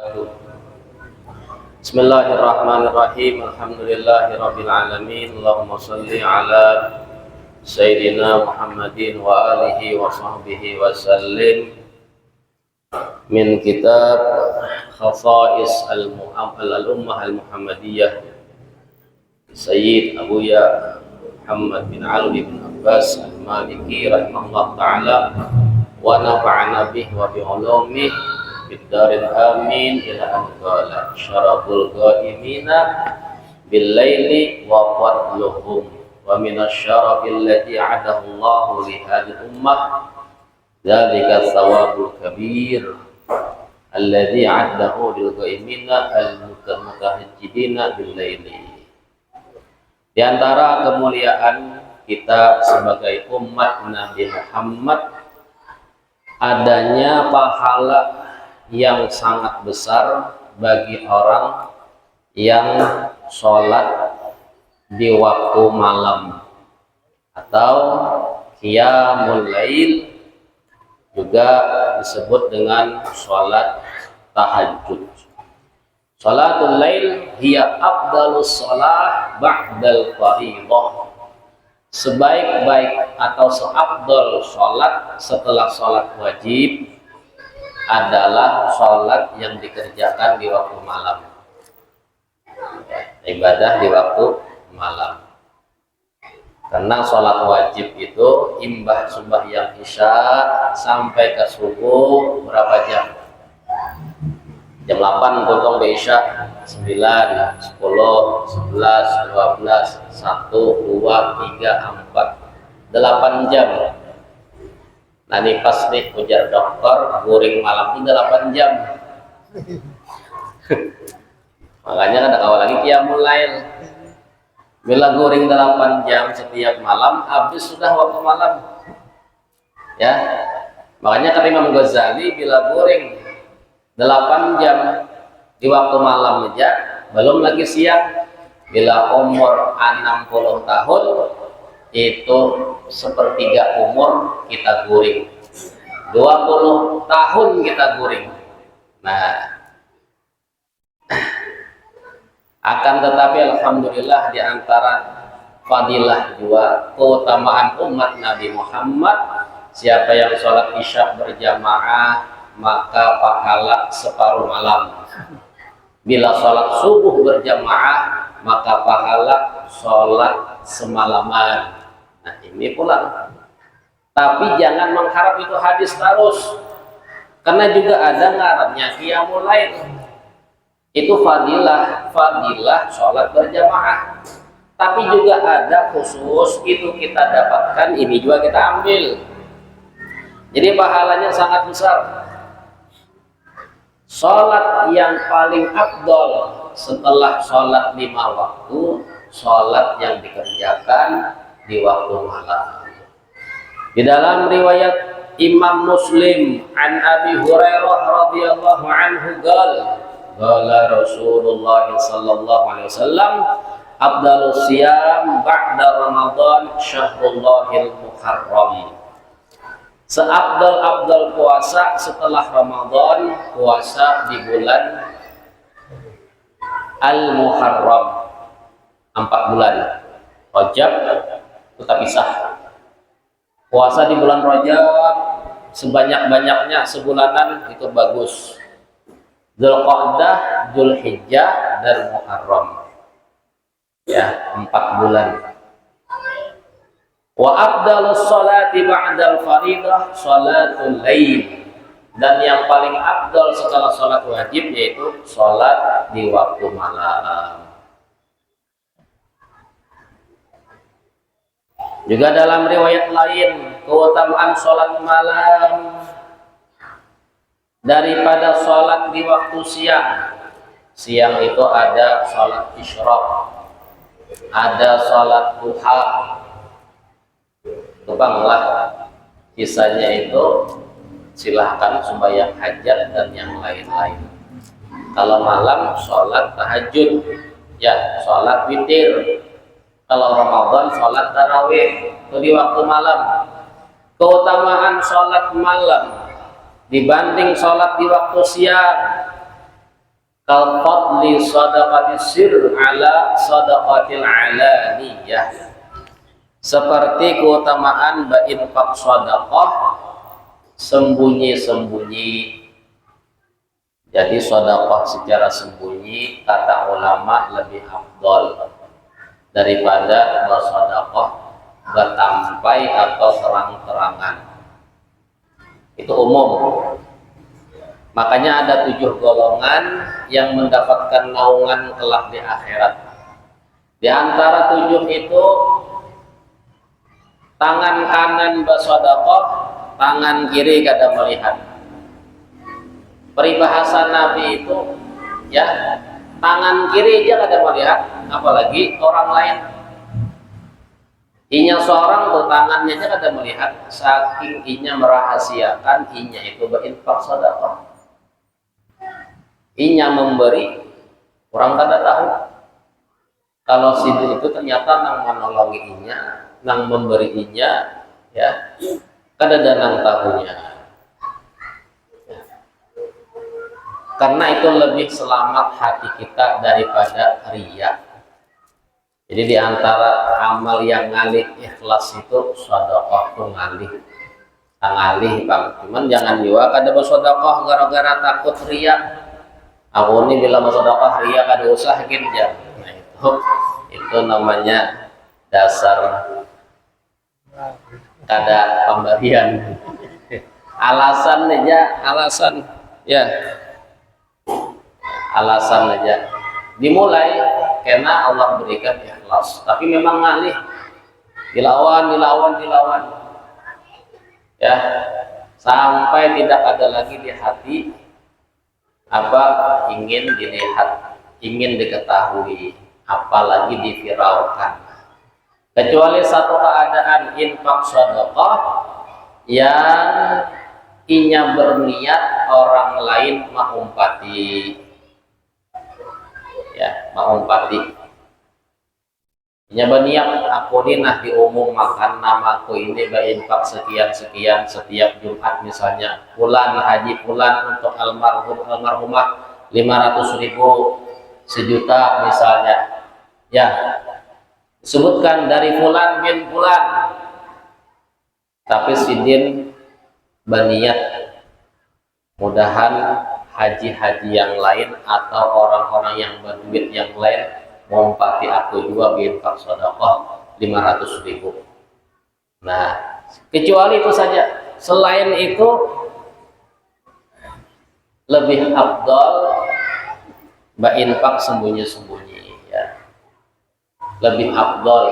wabarakatuh. Bismillahirrahmanirrahim. Alhamdulillahirabbil alamin. Allahumma shalli ala sayyidina Muhammadin wa alihi wa sahbihi wa sallim. Min kitab Khasa'is al-Ummah al-Muhammadiyah Sayyid Abuya Muhammad bin Ali bin Abbas al-Maliki rahimahullah ta'ala wa nafa'ana bih wa bi ulumih bid-darin amin ila an qala syaraful qaimina bil laili wa fadluhum wa minasy syarafil ladzi adahu Allah li hadhihi ummah dzalika thawabul kabir alladzi addahu lil qaimina al-mutahajjidina bil laili. Di antara kemuliaan kita sebagai umat Nabi Muhammad adanya pahala yang sangat besar bagi orang yang sholat di waktu malam atau qiyamul lail, juga disebut dengan sholat tahajud. Sholatul lail hiya afdalus sholah ba'dal fardhah. Sebaik-baik atau seafdal sholat setelah sholat wajib adalah sholat yang dikerjakan di waktu malam. Ibadah di waktu malam. Karena sholat wajib itu imbah sembahyang isya sampai ke subuh berapa jam? Jam 8 potong ke isya 9, 10, 11, 12, 1, 2, 3, 4 8 jam. Nah ini pas nih ujar dokter guring malam itu 8 jam. Makanya kan ada awal lagi qiyamul lail. Bila guring 8 jam setiap malam, habis sudah waktu malam. Ya. Makanya kata Imam Ghazali bila guring 8 jam di waktu malam aja, belum lagi siang. Bila umur 60 tahun, itu sepertiga umur kita guring. 20 tahun kita guring. Nah, akan tetapi alhamdulillah di antara fadilah juga keutamaan umat Nabi Muhammad, siapa yang sholat isya berjamaah maka pahala separuh malam. Bila sholat subuh berjamaah maka pahala sholat semalaman. Nah ini pula. Tapi jangan mengharap itu hadis terus, karena juga ada ngarannya qiyamul lail. Itu fadilah sholat berjamaah. Tapi juga ada khusus, itu kita dapatkan, ini juga kita ambil. Jadi pahalanya sangat besar. Sholat yang paling afdol setelah sholat 5 waktu, sholat yang dikerjakan di waktu malam. Di dalam riwayat Imam Muslim an Abi Hurairah radhiyallahu anhu qala Rasulullah sallallahu alaihi wasallam afdalus siyam ba'da Ramadan syahrullahil muharram. Seabdal puasa setelah Ramadan, puasa di bulan Al-Muharram, 4 bulan. Rajab itu terpisah. Puasa di bulan Rajab sebanyak-banyaknya sebulanan itu bagus. Dzulqa'dah, Dzulhijjah, dan Muharram. Ya, 4 bulan. Wa afdalus sholati ba'dal faridah sholatul lail. Dan yang paling afdal setelah sholat wajib yaitu sholat di waktu malam. Juga dalam riwayat lain keutamaan sholat malam daripada sholat di waktu siang. Siang itu ada sholat isyraq, ada sholat duha. Tebanglah kisahnya itu, silahkan sembahyang hajat dan yang lain-lain. Kalau malam sholat tahajud, ya sholat witir. Kalau Ramadan sholat tarawih itu di waktu malam. Keutamaan sholat malam dibanding sholat di waktu siang kal fadli sadaqatis sir ala sadaqatil alaniyah, seperti keutamaan berinfak sedekah sembunyi-sembunyi. Jadi sedekah secara sembunyi kata ulama lebih afdal daripada bersedekah bertampai atau terang-terangan. Itu umum. Makanya ada 7 golongan yang mendapatkan naungan kelak di akhirat. Di antara 7 itu, tangan kanan bersedekah, tangan kiri kada melihat. Peribahasa Nabi itu, ya, tangan kiri aja kada melihat, apalagi orang lain. Inya seorang tuh tangannya aja kada melihat, saking inya merahasiakan inya itu berinfak sedekah. Inya memberi, orang kada tahu. Kalau situ itu ternyata nang menolongi inya, nang memberi inya, ya, kada ada nang tahunya. Karena itu lebih selamat hati kita daripada riya. Jadi di antara amal yang ngalih ikhlas itu sedekah tuh ngalih. Ngalih bang, cuman jangan juga kada bersedekah gara-gara takut riya. Aku ini bila bersedekah ria kada usah kerja. Nah itu namanya dasar kada pemberian. Alasan aja, alasan ya, alasan aja. Dimulai karena Allah berikan ikhlas, tapi memang ngalih, dilawan, ya, sampai tidak ada lagi di hati apa ingin dilihat, ingin diketahui, apalagi diviralkan. Kecuali satu keadaan infak sedekah yang inya berniat orang lain mengumpati, ya, mengumpati. Inya berniat aku ini nah diumum makan namaku ini berinfak sekian setiap Jumat misalnya, pulan haji pulan untuk almarhumah 500.000, 1 juta misalnya, ya, sebutkan dari fulan bin fulan, tapi sidin berniat mudahan haji-haji yang lain atau orang-orang yang berduit yang lain mengumpati aku juga berinfak sedekah 500.000. Nah, kecuali itu saja. Selain itu lebih afdal berinfak sembunyi-sembunyi, ya. Lebih afdal.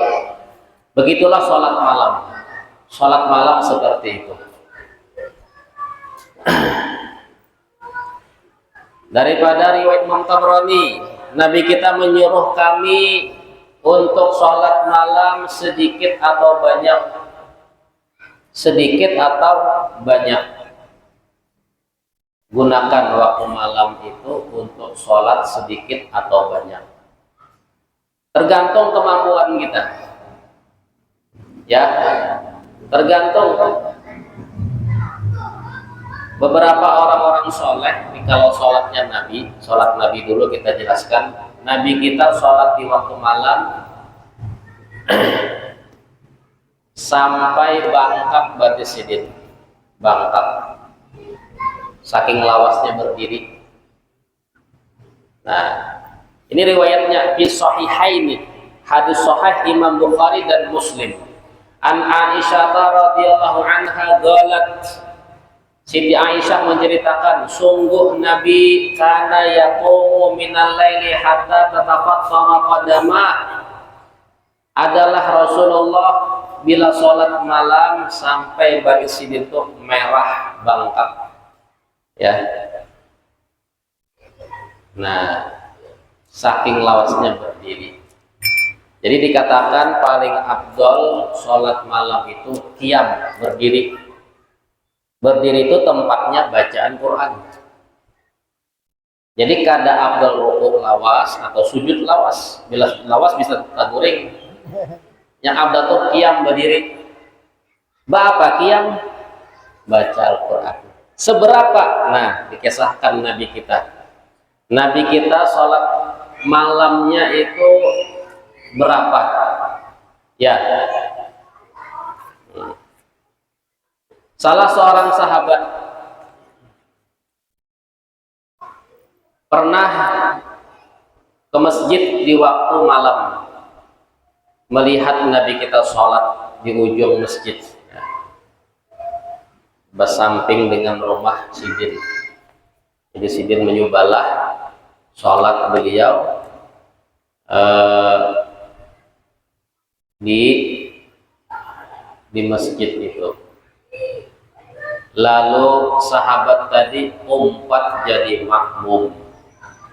Begitulah sholat malam. Sholat malam seperti itu. Daripada riwayat Imam Tabrani, Nabi kita menyuruh kami untuk sholat malam sedikit atau banyak. Sedikit atau banyak. Gunakan waktu malam itu untuk sholat sedikit atau banyak. Tergantung kemampuan kita. Ya, tergantung. Beberapa orang-orang soleh, kalau sholatnya Nabi, sholat Nabi dulu kita jelaskan. Nabi kita sholat di waktu malam sampai bangkak batis sidin, bangkak, saking lawasnya berdiri. Nah, ini riwayatnya fi sahihaini, hadis sahih Imam Bukhari dan Muslim. An Aisyah radhiyallahu anha qalat, Siti Aisyah menceritakan, sungguh Nabi kana yaqumu minal laili hatta tatafattara qadamah. Adalah Rasulullah bila sholat malam sampai batis sidin itu merah bangkak. Ya. Nah, saking lawasnya berdiri. Jadi dikatakan paling afdol sholat malam itu qiyam, berdiri. Berdiri itu tempatnya bacaan Quran. Jadi kada afdal rukuk lawas atau sujud lawas. Bila lawas bisa taguring. Yang afdal tuh qiyam, berdiri. Apa qiyam? Baca Al-Quran. Seberapa? Nah, dikisahkan Nabi kita. Nabi kita sholat malamnya itu berapa? Ya, salah seorang sahabat pernah ke masjid di waktu malam, melihat Nabi kita sholat di ujung masjid, bersamping dengan rumah Sidin. Jadi Sidin menyubalah sholat beliau di masjid itu. Lalu sahabat tadi umpat jadi makmum.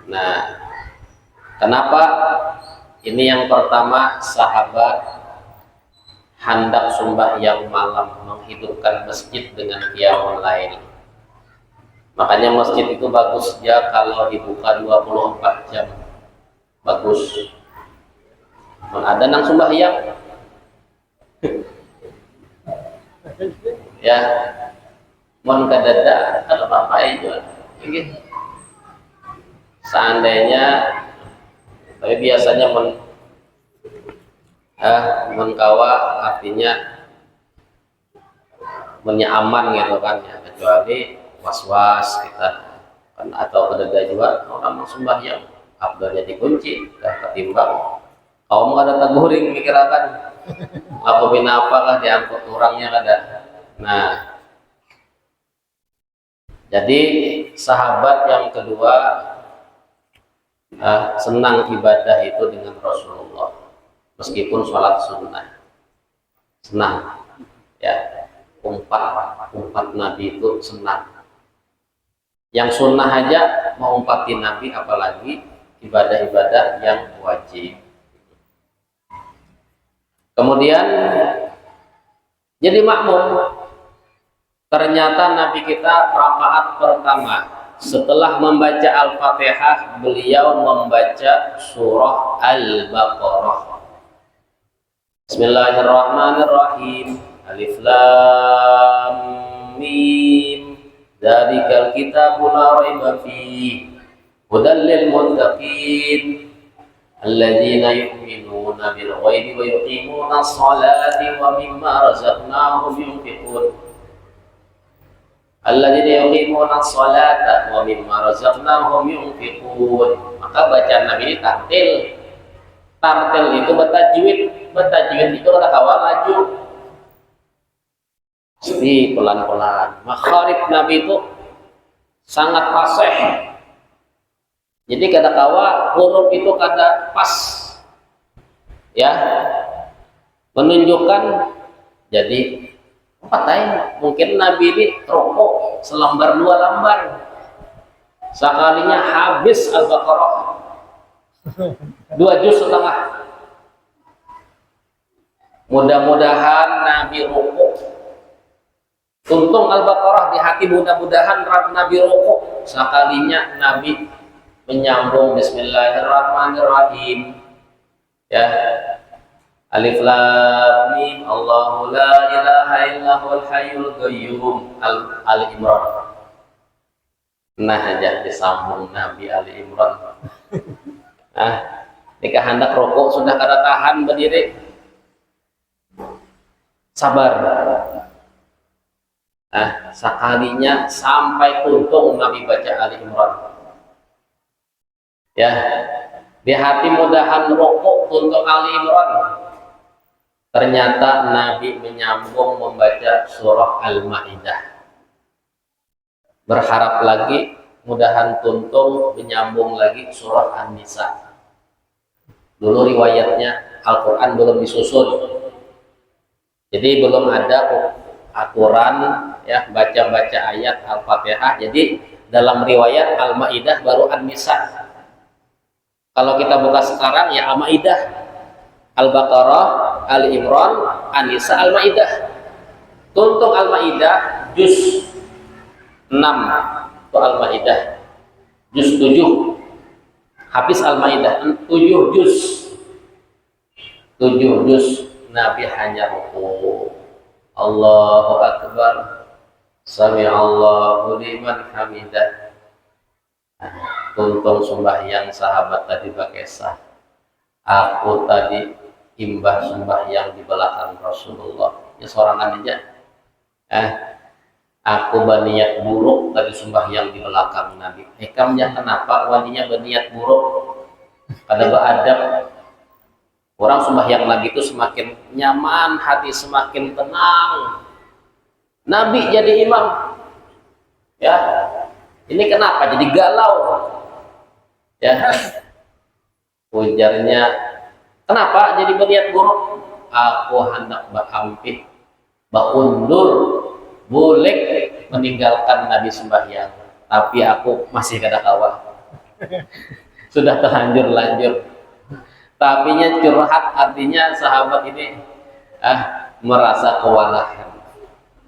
Nah, kenapa? Ini yang pertama, sahabat hendak sembahyang malam, menghidupkan masjid dengan qiyamul lail. Makanya masjid itu bagus ya kalau dibuka 24 jam. Bagus. Ada nang sembahyang. Ya. Mon kadada atau apa itu. Seandainya, tapi biasanya menkawa artinya aman gitu kan ya, kecuali was-was kita kan, atau kedada juga orang sembahyang abdulnya dikunci dan ketimbang kaum ada taguring mikirakan apa bina apakah diangkut orangnya kada. Nah, jadi sahabat yang kedua senang ibadah itu dengan Rasulullah, meskipun sholat sunnah senang ya, umpat Nabi itu senang. Yang sunnah aja mau umpatin Nabi, apalagi ibadah-ibadah yang wajib. Kemudian jadi makmum. Ternyata Nabi kita rakaat pertama setelah membaca Al-Fatihah, beliau membaca surah Al-Baqarah. Bismillahirrahmanirrahim. Alif Lam Mim. Dzalikal kitabu la raiba fihi hudal lil muttaqin alladzina yu'minuna bil ghaibi wa yuqimuna sholati wa mimma razaqnahum yunfiqun. Alladzina yuqimuna sholata wa mimma razaqnahum yunfiqun. Maka bacaan Nabi ini tartil. Tartil itu bertajwid. Bertajwid itu ada kawal laju. Mesti pelan-pelan. Makharij Nabi itu sangat fasih. Jadi kadang-kala huruf itu kada pas, ya, menunjukkan. Jadi mungkin Nabi ini rokok selembar dua lembar, sekalinya habis Al-Baqarah 2 juz setengah. Mudah-mudahan Nabi rokok. Untung Al-Baqarah di hati, mudah-mudahan Nabi rokok sekalinya Nabi menyambung Bismillahirrahmanirrahim, ya, Alif Lam Mim, Allahu la ilaha illahu al-hayyul qayyum, Ali Imran. Nah aja disambung Nabi Ali Imran. Jika hendak rokok sudah kada tahan berdiri, sabar. Sekalinya sampai tuntung Nabi baca Ali Imran. Ya, di hati mudahan rokok untuk Ali Imran. Ternyata Nabi menyambung membaca surah Al-Maidah. Berharap lagi mudahan tuntung menyambung lagi surah An-Nisa. Dulu riwayatnya Al-Quran belum disusun, jadi belum ada aturan ya baca-baca ayat Al-Fatihah. Jadi dalam riwayat Al-Maidah baru An-Nisa. Kalau kita buka sekarang ya Al-Maidah, Al-Baqarah, Ali Imran, An-Nisa, Al-Maidah. Tuntung Al-Maidah juz 6 itu Al-Maidah, juz 7 habis Al-Maidah 7 juz. Nabi hanya ruku. Allahu Akbar, Sami Allahu liman hamidah. tuntung sembahyang sahabat tadi pakai sah. Aku tadi imbah sembahyang di belakang Rasulullah. Ya sorangan aja. Aku berniat buruk tadi sembahyang di belakang Nabi. Hikamnya kenapa wadinya berniat buruk? Kada beradab. Orang sembahyang lagi itu semakin nyaman, hati semakin tenang. Nabi jadi imam. Ya. Ini kenapa jadi galau? Ya. Ujarnya, kenapa jadi berniat buruk? Aku hendak berhampir, berundur, boleh meninggalkan Nabi sembahyang, tapi aku masih kada kawal. Sudah terlanjur-lanjur. Tapinya curhat, artinya sahabat ini merasa kewalahan.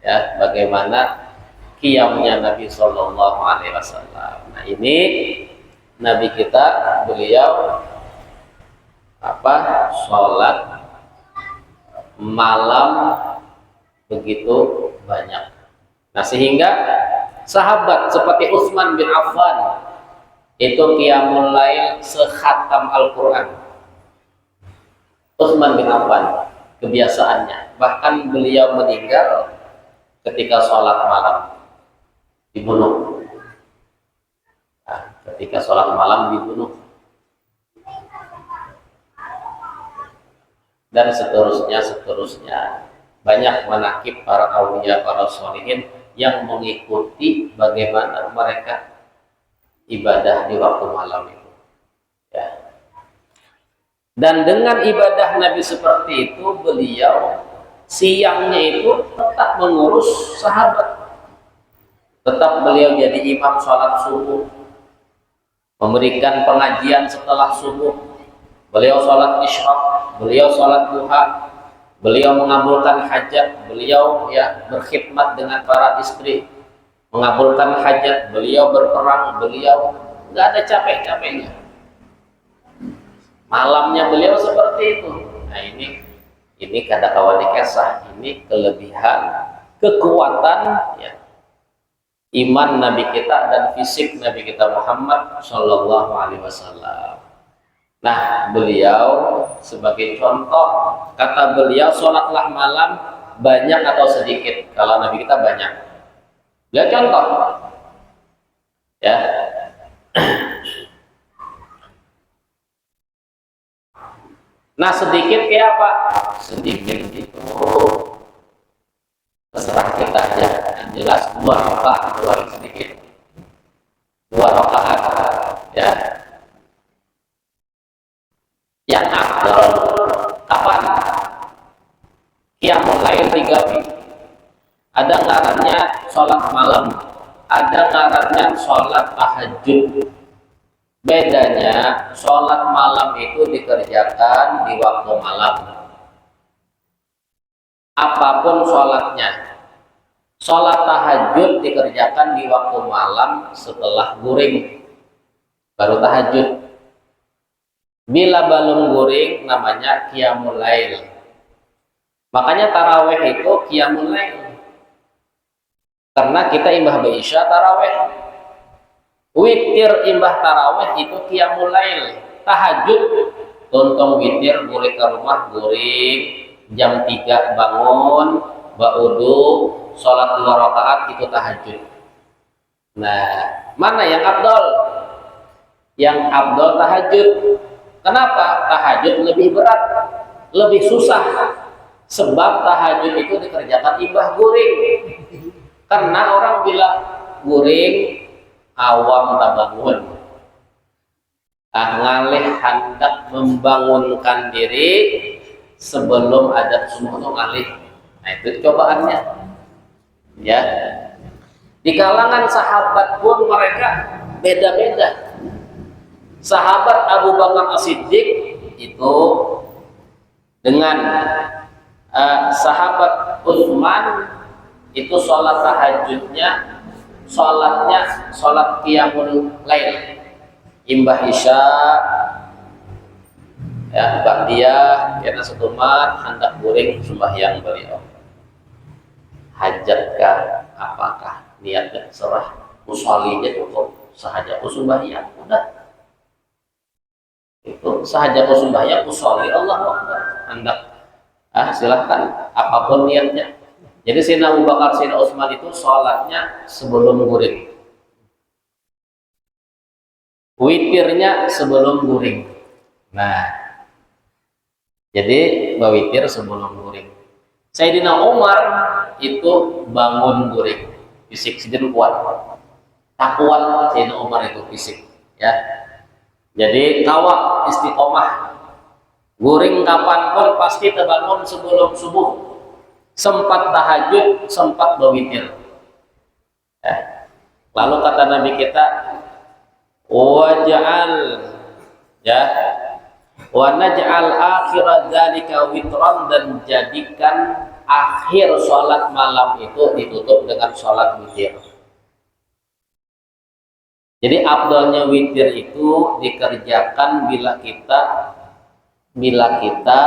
Ya, bagaimana qiyamnya Nabi Shallallahu Alaihi Wasallam. Nah ini Nabi kita, beliau sholat malam begitu banyak. Nah sehingga sahabat seperti Utsman bin Affan itu qiyamul lail sekhatam Al-Quran. Utsman bin Affan kebiasaannya, bahkan beliau meninggal ketika sholat malam dibunuh. Nah, ketika sholat malam dibunuh. Dan seterusnya banyak manakib para aulia, para sholihin yang mengikuti bagaimana mereka ibadah di waktu malam itu. Ya. Dan dengan ibadah Nabi seperti itu, beliau siangnya itu tetap mengurus sahabat, tetap beliau jadi imam sholat subuh, memberikan pengajian setelah subuh, beliau sholat isyraq, beliau sholat duha, beliau mengabulkan hajat, beliau berkhidmat dengan para istri, mengabulkan hajat, beliau berperang, beliau nggak ada capek-capeknya. Malamnya beliau seperti itu. Nah ini kata kawan kisah, ini kelebihan, kekuatan iman Nabi kita dan fisik Nabi kita Muhammad Shallallahu Alaihi Wasallam. Nah beliau sebagai contoh, kata beliau, sholatlah malam banyak atau sedikit. Kalau Nabi kita banyak. Beliau contoh, ya. Nah sedikit kayak apa? Sedikit itu terserah kita aja. Yang jelas 2 rakaat, 2 sedikit, 2 rakaat, ya. Yang afdal kapan? Qiyamul lail 3 ada ngarannya sholat malam, ada ngarannya sholat tahajud. Bedanya sholat malam itu dikerjakan di waktu malam, apapun sholatnya. Sholat tahajud dikerjakan di waktu malam setelah guring, baru tahajud. Bila belum guring namanya qiyamul lail. Makanya taraweh itu qiyamul lail, karena kita imbah isya taraweh. Witir imbah taraweh itu qiyamul lail. Tahajud tontong witir, boleh ke rumah guring, jam 3 bangun, ba'udu, sholat 2 rakaat, itu tahajud. Nah mana yang afdal? Yang afdal tahajud. Kenapa? Tahajud lebih berat, lebih susah, sebab tahajud itu dikerjakan imbah guring. Karena orang bilang guring awam tak bangun, ngalih hendak membangunkan diri sebelum ada subuh itu ngalih. Nah itu cobaannya, ya. Di kalangan sahabat pun mereka beda-beda. Sahabat Abu Bakar As-Siddiq itu dengan sahabat Utsman itu sholat tahajudnya, sholat qiyamul lail, imbah isya, ya, ba'diyah, karena setumat hendak guring sembahyang beliau. Hajatkah apakah niatnya serah, usholinya cukup sahaja sembahyang, udah itu sahaja sembahyang usolli Allahu Akbar. Anda silahkan apapun niatnya. Jadi Sayyidina Abu Bakar, Sayyidina Utsman itu sholatnya sebelum guring, witirnya sebelum guring. Nah, jadi bawitir sebelum guring. Sayyidina Umar itu bangun guring, fisik sejen kuat, tak kuat Sayyidina Umar itu fisik, ya. Jadi kawak istiqomah, guring kapanpun pasti terbangun sebelum subuh. Sempat tahajud, sempat berwitir. Lalu kata Nabi kita, waj'al ya, wa naj'al akhir dzalika witran, dan jadikan akhir sholat malam itu ditutup dengan sholat witir. Jadi afdalnya witir itu dikerjakan bila kita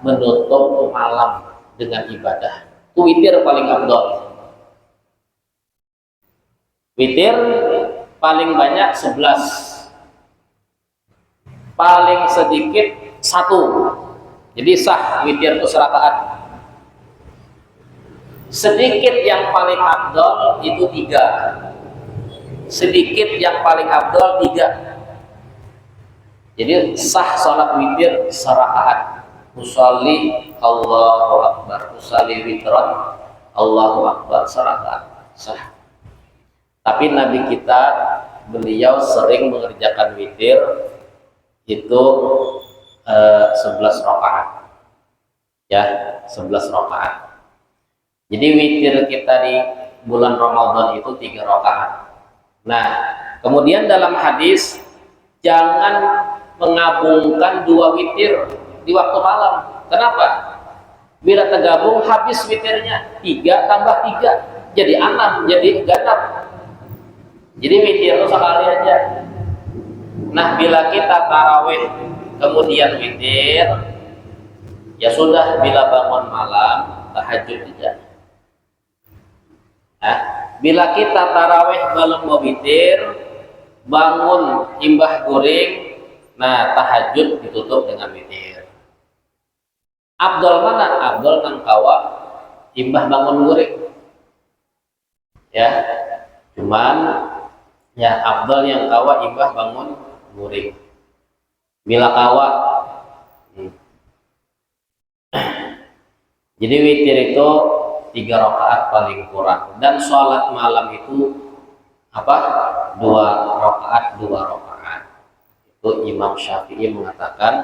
menutup malam dengan ibadah. Itu witir paling afdal. Witir paling banyak 11, paling sedikit 1. Jadi sah witir itu serakaat. Sedikit yang paling afdal itu 3. Sedikit yang paling afdal 3. Jadi sah sholat witir serakaat. Usolli Allahu Akbar, usolli witran Allahu Akbar, serakaat, sah. Tapi Nabi kita, beliau sering mengerjakan witir itu 11 rakaat, ya, 11 rakaat. Jadi witir kita di bulan Ramadan itu 3 rakaat. Nah, kemudian dalam hadis jangan mengabungkan 2 witir di waktu malam. Kenapa? Bila tergabung habis witirnya, 3 tambah 3 jadi 6, jadi genap. Jadi witir itu sekali aja. Nah, bila kita tarawih kemudian witir, ya sudah, bila bangun malam tahajud aja. Nah, bila kita tarawih belum mau witir, bangun imbah guring, nah tahajud ditutup dengan witir. Abdul mana? Abdul nangkawa imbah bangun guring, ya. Cuman ya Abdul yang kawa imbah bangun guring. Bila kawa, jadi witir itu 3 rakaat paling kurang, dan sholat malam itu apa? 2 rakaat, 2 rakaat. Itu Imam Syafi'i mengatakan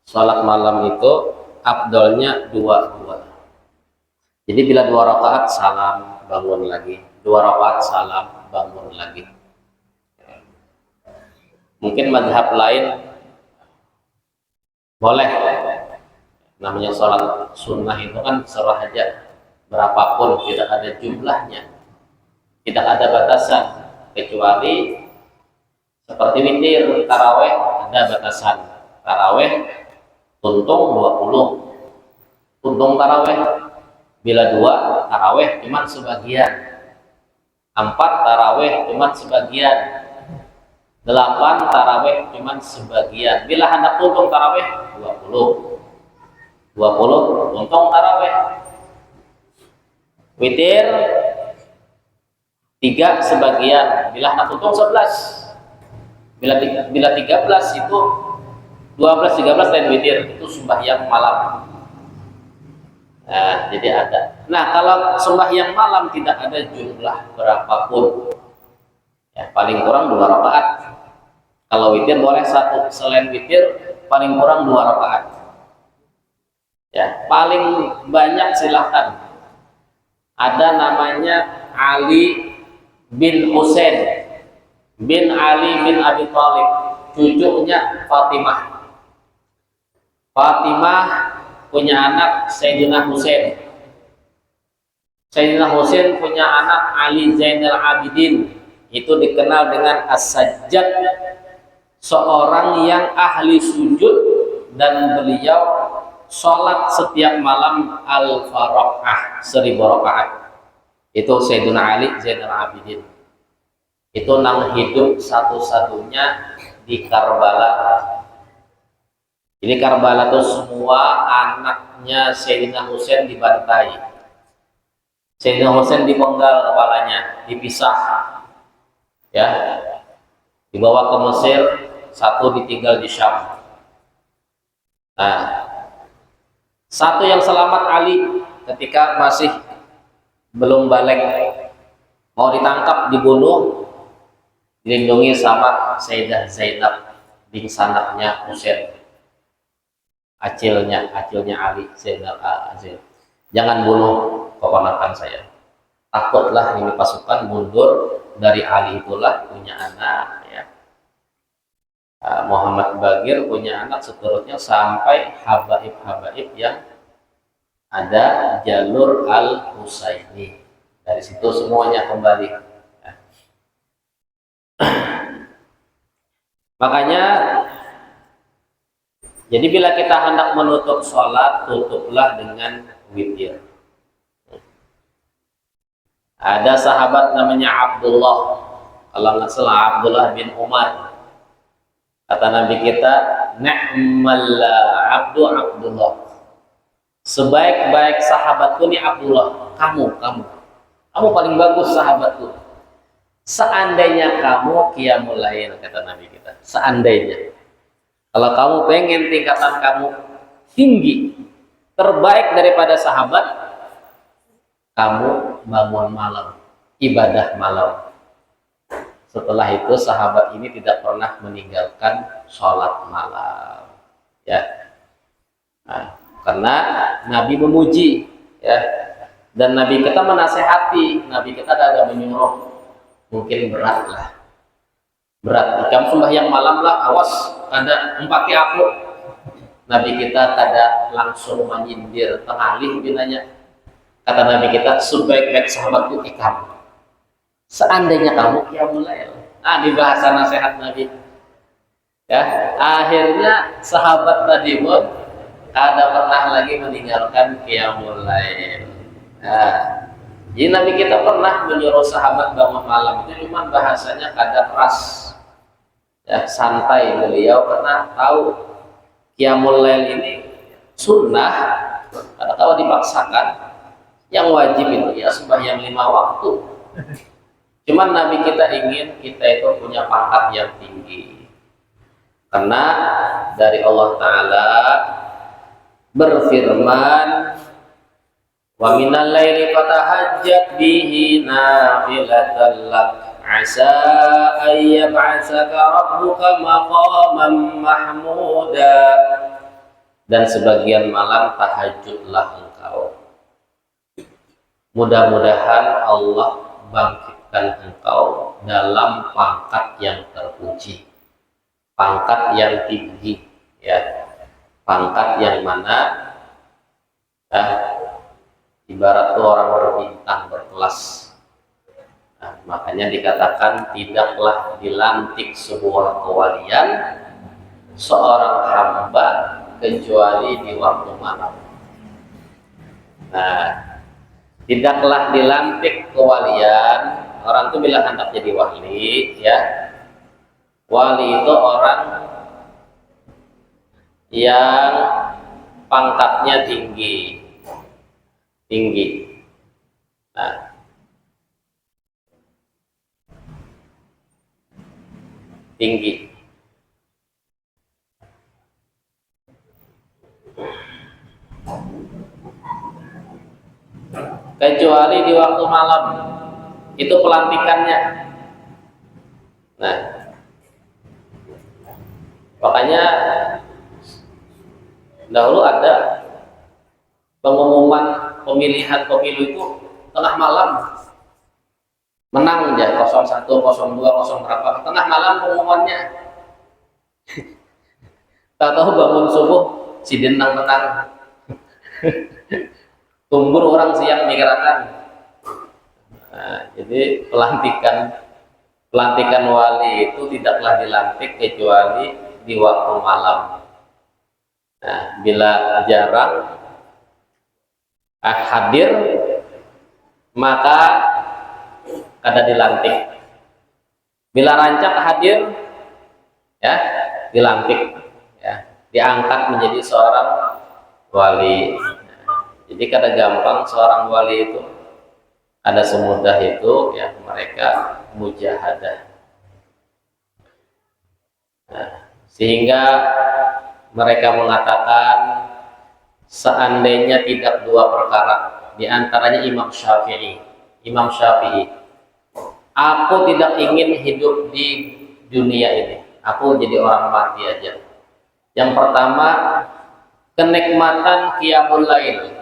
sholat malam itu afdalnya 2. Jadi bila 2 rakaat salam bangun lagi, 2 rakaat salam bangun lagi. Mungkin mazhab lain boleh, namanya sholat sunnah itu kan serah aja, berapapun, tidak ada jumlahnya, tidak ada batasan, kecuali seperti witir, taraweh ada batasan. Taraweh untung 20, untung taraweh. Bila 2 taraweh cuman sebagian, 4 taraweh cuman sebagian, 8 taraweh cuman sebagian. Bila hendak untung taraweh 20 untung taraweh. Witir 3 sebagian, bila hendak untung 11. Bila 13 itu 12, 13 lain witir, itu sembahyang malam. Nah, jadi ada. Nah, kalau sembahyang malam tidak ada jumlah berapapun, ya paling kurang 2 rakaat. Kalau witir boleh 1, selain witir paling kurang 2 rakaat. Ya, paling banyak silahkan. Ada namanya Ali bin Husain bin Ali bin Abi Thalib, cucunya Fatimah. Fatimah punya anak Sayyidina Husain. Sayyidina Husain punya anak Ali Zainal Abidin, itu dikenal dengan As-Sajjad, seorang yang ahli sujud, dan beliau sholat setiap malam al-faraqah 1000 rakaat. Itu Sayyidina Ali Zainal Abidin. Itu nang hidup satu-satunya di Karbala. Jadi Karbala itu semua anaknya Sayyidina Husain dibantai. Sayyidina Husain dipenggal kepalanya, dipisah, ya, dibawa ke Mesir, satu ditinggal di Syam. Nah, satu yang selamat Ali ketika masih belum balik, mau ditangkap, dibunuh, dilindungi sama Sayyidah Zainab bin sanaknya Husain. Acilnya Ali, Zainal Azil. Jangan bunuh keponakan saya. Takutlah ini pasukan mundur dari Ali, itulah punya anak, ya. Muhammad Bagir punya anak, seterusnya sampai habaib-habaib yang ada jalur Al-Husaini. Dari situ semuanya kembali. Makanya, jadi bila kita hendak menutup sholat, tutuplah dengan witir. Ada sahabat namanya Abdullah, kalau nggak salah Abdullah bin Umar. Kata Nabi kita, ni'mal abdu Abdullah. Sebaik-baik sahabatku ini Abdullah, kamu paling bagus sahabatku. Seandainya kamu qiyamul lail, kata Nabi kita, seandainya. Kalau kamu pengen tingkatan kamu tinggi, terbaik daripada sahabat, kamu bangun malam, ibadah malam. Setelah itu sahabat ini tidak pernah meninggalkan sholat malam, ya. Nah, karena Nabi memuji, ya, dan Nabi kita menasehati, Nabi kita ada menyuruh, mungkin berat lah, berat. Kamu sembahyang malam lah, awas kada empati aku. Nabi kita kada langsung menyindir, tengalih binanya. Kata Nabi kita, sebaik-baik sahabatku kamu. Seandainya kamu qiyamul lail. Di bahasa nasihat Nabi. Ya, akhirnya sahabat tadi pun kada pernah lagi meninggalkan qiyamul lail. Nah, jadi Nabi kita pernah menyuruh sahabat bangun malam, itu cuma bahasanya kada keras. Ya, santai beliau karena tahu qiyamul lail ini sunnah, karena kalau dipaksakan yang wajib itu ya sembahyang 5 waktu. Cuman Nabi kita ingin kita itu punya pangkat yang tinggi, karena dari Allah Ta'ala berfirman, wa minal laili fatahajjat bihi nafilatan lak asa an yab'atsaka rabbuka maqaman mahmuda. Dan sebagian malam tahajudlah engkau, mudah-mudahan Allah bangkitkan engkau dalam pangkat yang terpuji, pangkat yang tinggi, ya, pangkat yang mana ibarat orang berbintang berkelas. Nah, makanya dikatakan tidaklah dilantik sebuah kewalian seorang hamba kecuali di waktu malam. Nah, tidaklah dilantik kewalian, orang itu bila hendak jadi wali, ya, wali itu orang yang pangkatnya tinggi. Nah, tinggi. Kecuali di waktu malam, itu pelantikannya. Nah, makanya dahulu ada pengumuman pemilihan pemilu itu tengah malam, menang ya 01, 02, 0 berapa, tengah malam pengumumannya. Tahu-tahu bangun subuh si denang menang. Tunggu orang siang mikirakan. Nah, jadi pelantikan wali itu tidaklah dilantik kecuali di waktu malam. Nah, bila jarang hadir, maka kada dilantik. Bila rancak hadir, ya, dilantik, ya, diangkat menjadi seorang wali. Jadi kada gampang seorang wali itu, ada semudah itu, ya, mereka mujahadah. Nah, sehingga mereka mengatakan seandainya tidak dua perkara, diantaranya Imam Syafi'i, aku tidak ingin hidup di dunia ini, aku jadi orang mati aja. Yang pertama, kenikmatan qiyamul lail,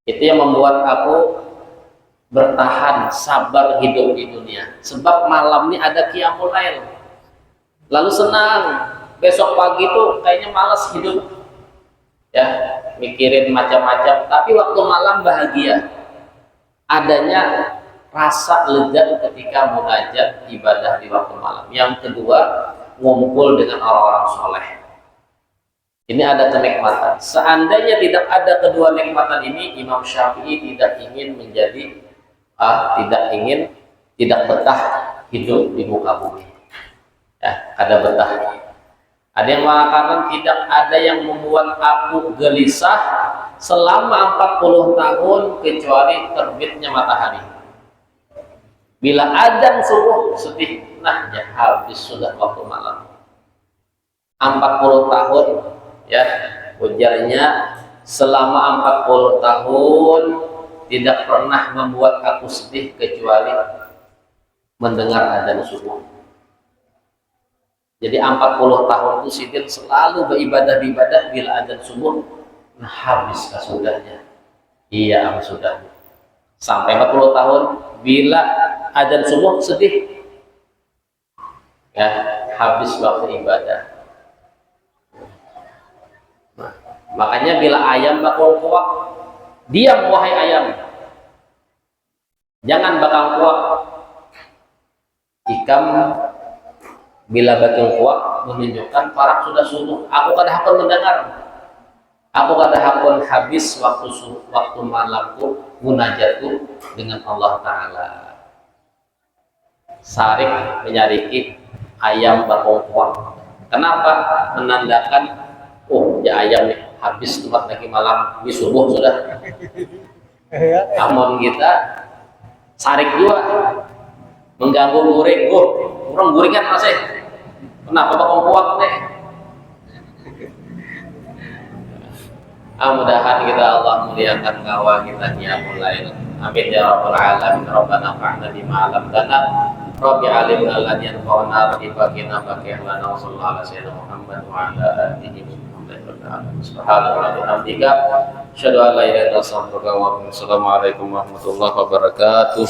itu yang membuat aku bertahan, sabar hidup di dunia. Sebab malam ini ada qiyamul lail, lalu senang, besok pagi tuh kayaknya malas hidup, ya, mikirin macam-macam. Tapi waktu malam bahagia, adanya rasa lega ketika munajat ibadah di waktu malam. Yang kedua, ngumpul dengan orang-orang soleh. Ini ada kenikmatan. Seandainya tidak ada kedua nikmatan ini, Imam Syafi'i tidak ingin menjadi tidak betah hidup di muka bumi. Ya, ada betah. Ada yang mengatakan tidak ada yang membuat aku gelisah selama 40 tahun kecuali terbitnya matahari. Bila adzan subuh sedih, nah ya habis sudah waktu malam. 40 tahun, ya, ujarnya, selama 40 tahun tidak pernah membuat aku sedih kecuali mendengar adzan subuh. Jadi 40 tahun itu Sidin selalu beribadah bila adzan subuh, nah habis sudahnya. Iya, sudah. Sampai 40 tahun bila adzan subuh sedih, ya, habis waktu ibadah. Nah, makanya bila ayam bakal kuak, diam wahai ayam, jangan bakal kuak. Ikam bila bakal kuak menunjukkan parak sudah subuh. Aku kada hakun mendengar, aku kada hakun habis waktu malamku munajatku dengan Allah Ta'ala. Sarik menyariki ayam bakal kuak. Kenapa? Menandakan, oh ya ayam nih habis tempat lagi malam, di subuh sudah. Namun kita sarik juga, mengganggu guring. Oh, orang guringan masih. Kenapa bakal kuat nih? Mudah-mudahan kita Allah muliakan kawa kita qiyamul lail. Amin ya rabbal alamin. Rabbana fa'na bima 'allamtana. Rabbi alimna alladhi yanfa'una wa baqina baqih lana wa sallallahu ala sayyidina Muhammad wa ala alihi wa sahbihi. Subhanallahi wa bihamdihi. Asyhadu an la ilaha illa anta astaghfiruka wa atubu ilaik. Assalamualaikum warahmatullahi wabarakatuh.